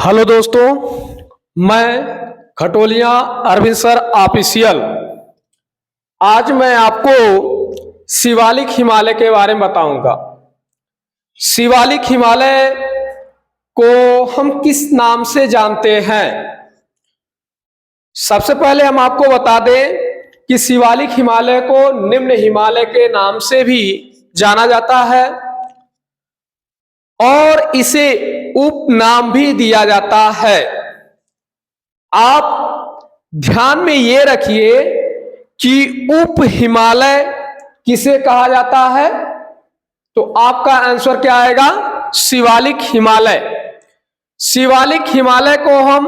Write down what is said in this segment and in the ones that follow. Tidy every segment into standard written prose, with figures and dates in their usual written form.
Hello दोस्तों, मैं खटोलिया Arvind sir official. आज मैं आपको शिवालिक हिमालय के बारे में बताऊंगा। शिवालिक हिमालय को हम किस नाम से जानते हैं। सबसे पहले हम आपको बता दें कि शिवालिक हिमालय को निम्न हिमालय के नाम से भी जाना जाता है और इसे उपनाम भी दिया जाता है। आप ध्यान में ये रखिए कि उप हिमालय किसे कहा जाता है, तो आपका आंसर क्या आएगा? शिवालिक हिमालय। शिवालिक हिमालय को हम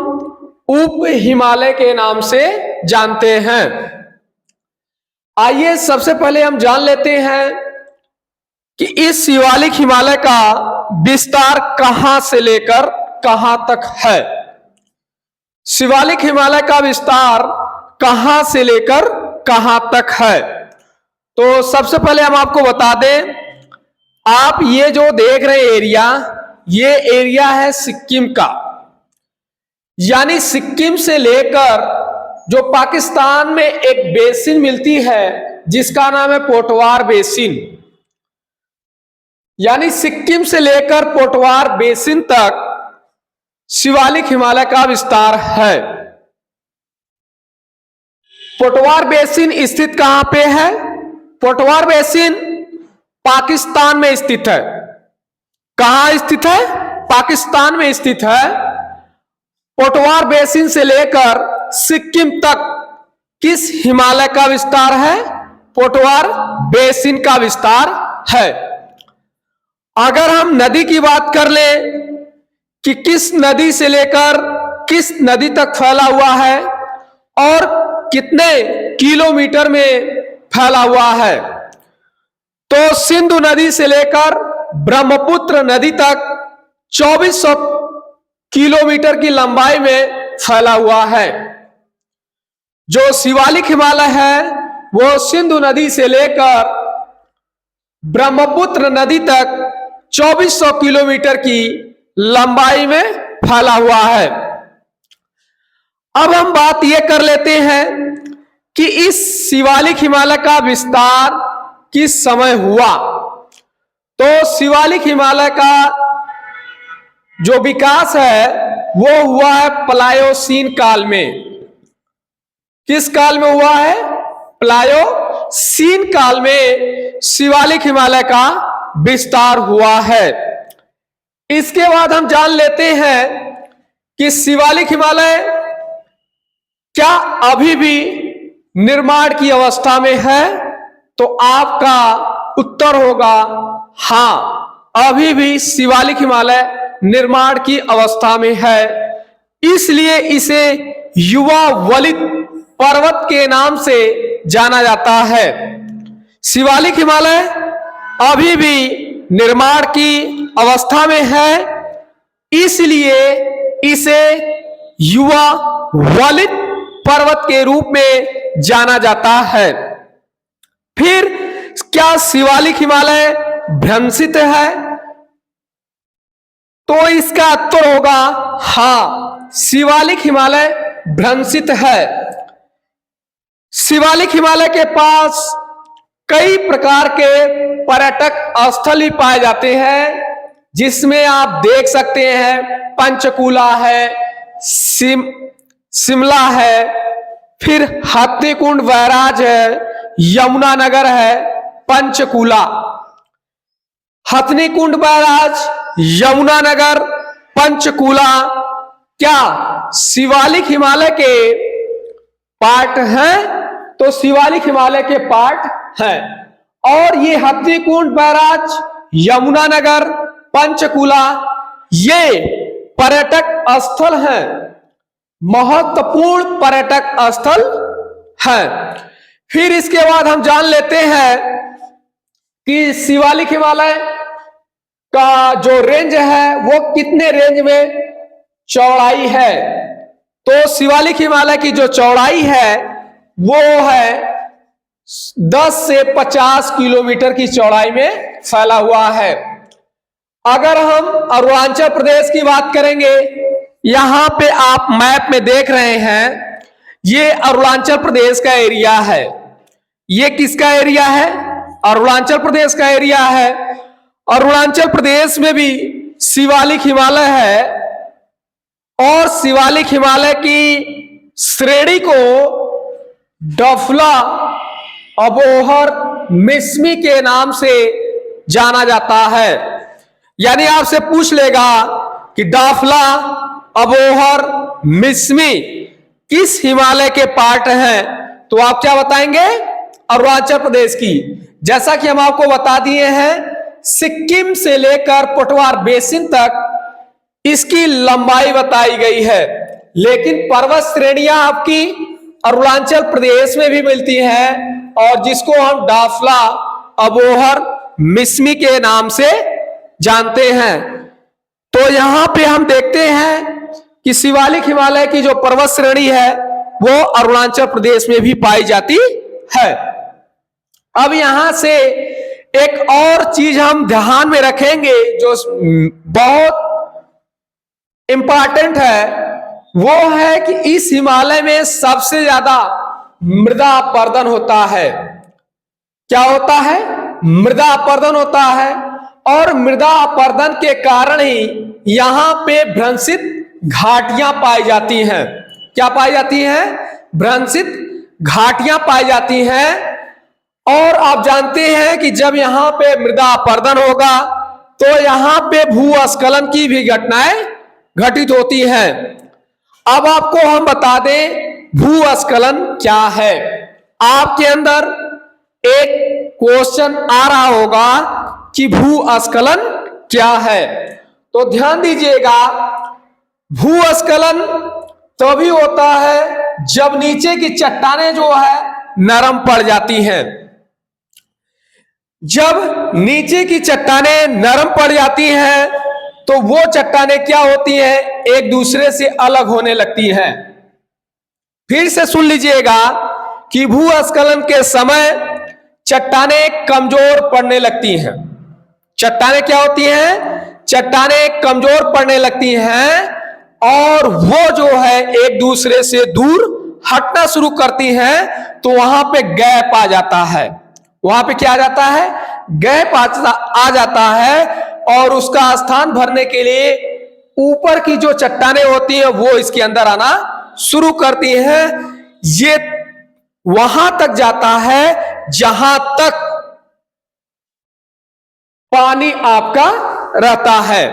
उप हिमालय के नाम से जानते हैं। आइए सबसे पहले हम जान लेते हैं कि इस शिवालिक हिमालय का विस्तार कहां से लेकर कहां तक है। शिवालिक हिमालय का विस्तार कहां से लेकर कहां तक है, तो सबसे पहले हम आपको बता दें, आप ये जो देख रहे एरिया, ये एरिया है सिक्किम का। यानी सिक्किम से लेकर जो पाकिस्तान में एक बेसिन मिलती है जिसका नाम है पोटवार बेसिन, यानी सिक्किम से लेकर पोटवार बेसिन तक शिवालिक हिमालय का विस्तार है। पोटवार बेसिन स्थित कहां पे है? पोटवार बेसिन पाकिस्तान में स्थित है। कहां स्थित है? पाकिस्तान में स्थित है। पोटवार बेसिन से लेकर सिक्किम तक किस हिमालय का विस्तार है? पोटवार बेसिन का विस्तार है। अगर हम नदी की बात कर ले कि किस नदी से लेकर किस नदी तक फैला हुआ है और कितने किलोमीटर में फैला हुआ है, तो सिंधु नदी से लेकर ब्रह्मपुत्र नदी तक 2400 किलोमीटर की लंबाई में फैला हुआ है। जो शिवालिक हिमालय है वो सिंधु नदी से लेकर ब्रह्मपुत्र नदी तक 2400 किलोमीटर की लंबाई में फैला हुआ है। अब हम बात यह कर लेते हैं कि इस शिवालिक हिमालय का विस्तार किस समय हुआ। तो शिवालिक हिमालय का जो विकास है वो हुआ है प्लायोसीन काल में। किस काल में हुआ है? प्लायोसीन काल में शिवालिक हिमालय का विस्तार हुआ है। इसके बाद हम जान लेते हैं कि शिवालिक हिमालय क्या अभी भी निर्माण की अवस्था में है, तो आपका उत्तर होगा हां, अभी भी शिवालिक हिमालय निर्माण की अवस्था में है। इसलिए इसे युवा वलित पर्वत के नाम से जाना जाता है। शिवालिक हिमालय अभी भी निर्माण की अवस्था में है, इसलिए इसे युवा वलित पर्वत के रूप में जाना जाता है। फिर क्या शिवालिक हिमालय भ्रंशित है? तो इसका उत्तर होगा हां, शिवालिक हिमालय भ्रंशित है। शिवालिक हिमालय के पास कई प्रकार के पर्यटक स्थल ही पाए जाते हैं, जिसमें आप देख सकते हैं पंचकूला है, शिमला है, फिर हाथीकुंड बैराज है, यमुनानगर है, पंचकूला, हथनीकुंड बैराज, यमुनानगर, पंचकूला क्या शिवालिक हिमालय के पार्ट हैं? तो शिवालिक हिमालय के पार्ट हैं। और ये हथनीकुंड बैराज, यमुनानगर, पंचकूला ये पर्यटक स्थल हैं, महत्वपूर्ण पर्यटक स्थल हैं। फिर इसके बाद हम जान लेते हैं कि शिवालिक हिमालय का जो रेंज है वो कितने रेंज में चौड़ाई है। तो शिवालिक हिमालय की जो चौड़ाई है वो है 10 से 50 किलोमीटर की चौड़ाई में फैला हुआ है। अगर हम अरुणाचल प्रदेश की बात करेंगे यहां पे आप मैप में देख रहे हैं, ये अरुणाचल प्रदेश का एरिया है। ये किसका एरिया है? अरुणाचल प्रदेश का एरिया है। अरुणाचल प्रदेश में भी शिवालिक हिमालय है और शिवालिक हिमालय की श्रेणी को डफला, अबोहर, मिसमी के नाम से जाना जाता है। यानी आपसे पूछ लेगा कि डाफला, अबोहर, मिसमी किस हिमालय के पार्ट हैं, तो आप क्या बताएंगे? अरुणाचल प्रदेश की। जैसा कि हम आपको बता दिए हैं, सिक्किम से लेकर पोटवार बेसिन तक इसकी लंबाई बताई गई है, लेकिन पर्वत श्रेणियां आपकी अरुणाचल प्रदेश में भी मिलती हैं और जिसको हम डाफला, अबोहर, मिसमी के नाम से जानते हैं। तो यहां पे हम देखते हैं कि शिवालिक हिमालय की जो पर्वत श्रेणी है वो अरुणाचल प्रदेश में भी पाई जाती है। अब यहां से एक और चीज हम ध्यान में रखेंगे जो बहुत इंपॉर्टेंट है, वो है कि इस हिमालय में सबसे ज्यादा मृदा अपरदन होता है। क्या होता है? मृदा अपरदन होता है और मृदा अपरदन के कारण ही यहां पे भ्रंशित घाटियां पाई जाती हैं। क्या पाई जाती हैं? भ्रंशित घाटियां पाई जाती हैं। और आप जानते हैं कि जब यहां पे मृदा अपरदन होगा तो यहां पे भूस्खलन की भी घटनाएं घटित होती हैं। अब आपको हम बता दें भूस्खलन क्या है। आपके अंदर एक क्वेश्चन आ रहा होगा कि भूस्खलन क्या है, तो ध्यान दीजिएगा। भूस्खलन तभी होता है जब नीचे की चट्टानें जो है नरम पड़ जाती हैं। जब नीचे की चट्टानें नरम पड़ जाती हैं तो वो चट्टानें क्या होती हैं? एक दूसरे से अलग होने लगती हैं। फिर से सुन लीजिएगा कि भूस्खलन के समय चट्टानें कमजोर पड़ने लगती हैं। चट्टानें क्या होती हैं? चट्टानें कमजोर पड़ने लगती हैं और वो जो है एक दूसरे से दूर हटना शुरू करती हैं, तो वहां पे गैप आ जाता है। वहां पे क्या आ जाता है? गैप आ जाता है और उसका स्थान भरने के लिए ऊपर की जो चट्टानें होती हैं वो इसके अंदर आना शुरू करती हैं। ये वहां तक जाता है जहां तक पानी आपका रहता है।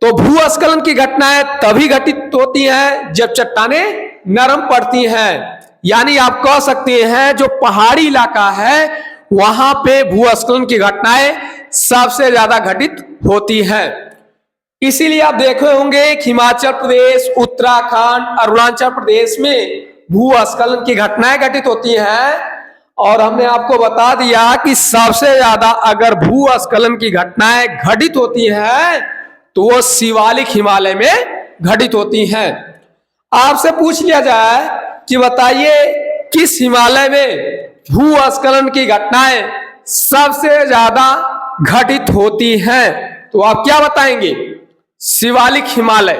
तो भूस्खलन की घटनाएं तभी घटित होती हैं जब चट्टानें नरम पड़ती हैं। यानी आप कह सकते हैं जो पहाड़ी इलाका है वहां पे भूस्खलन की घटनाएं सबसे ज्यादा घटित होती हैं। इसीलिए आप देखे होंगे कि हिमाचल प्रदेश, उत्तराखंड, अरुणाचल प्रदेश में भूस्खलन की घटनाएं घटित होती हैं। और हमने आपको बता दिया कि सबसे ज्यादा अगर भूस्खलन की घटनाएं घटित होती हैं तो वो शिवालिक हिमालय में घटित होती हैं। आपसे पूछ लिया जाए कि बताइए किस हिमालय में भूस्खलन की घटनाएं सबसे ज्यादा घटित होती हैं, तो आप क्या बताएंगे? शिवालिक हिमालय।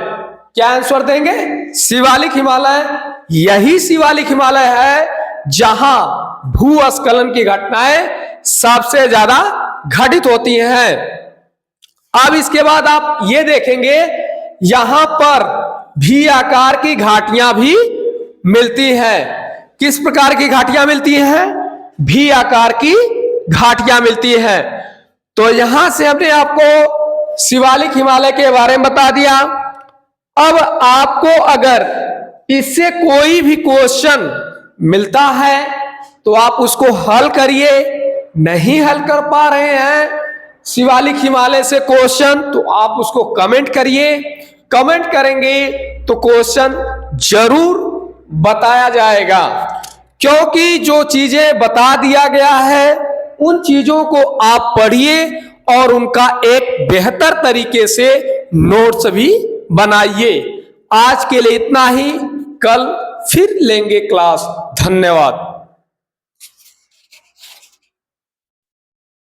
क्या आंसर देंगे? शिवालिक हिमालय। यही शिवालिक हिमालय है जहां भूस्खलन की घटनाएं सबसे ज्यादा घटित होती हैं। अब इसके बाद आप ये देखेंगे यहां पर भी आकार की घाटियां भी मिलती हैं। किस प्रकार की घाटियां मिलती हैं? भी आकार की घाटियां मिलती हैं। तो यहां से हमने आपको शिवालिक हिमालय के बारे में बता दिया। अब आपको अगर इससे कोई भी क्वेश्चन मिलता है तो आप उसको हल करिए। नहीं हल कर पा रहे हैं शिवालिक हिमालय से क्वेश्चन, तो आप उसको कमेंट करिए। कमेंट करेंगे तो क्वेश्चन जरूर बताया जाएगा, क्योंकि जो चीजें बता दिया गया है उन चीजों को आप पढ़िए और उनका एक बेहतर तरीके से नोट्स भी बनाइए। आज के लिए इतना ही, कल फिर लेंगे क्लास। धन्यवाद।